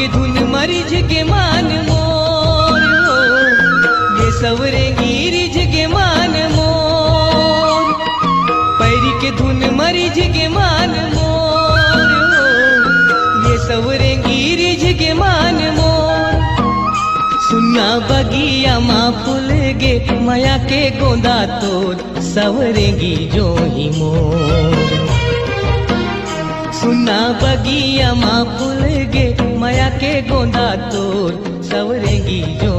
के धुन मरीज के मान मोर हो, ये सवरेंगी रिझ के मान मोर। पैरी के धुन मरीज के मान मोर हो, ये सवरेंगी रिझ के मान मोर। सुना बगिया माँ फूल गे माया के गोंदा तोर, सवरेंगी जो ही मोर। सुना बगिया माँ फूल गे माया के गोंदा तोर, सवरेंगी जो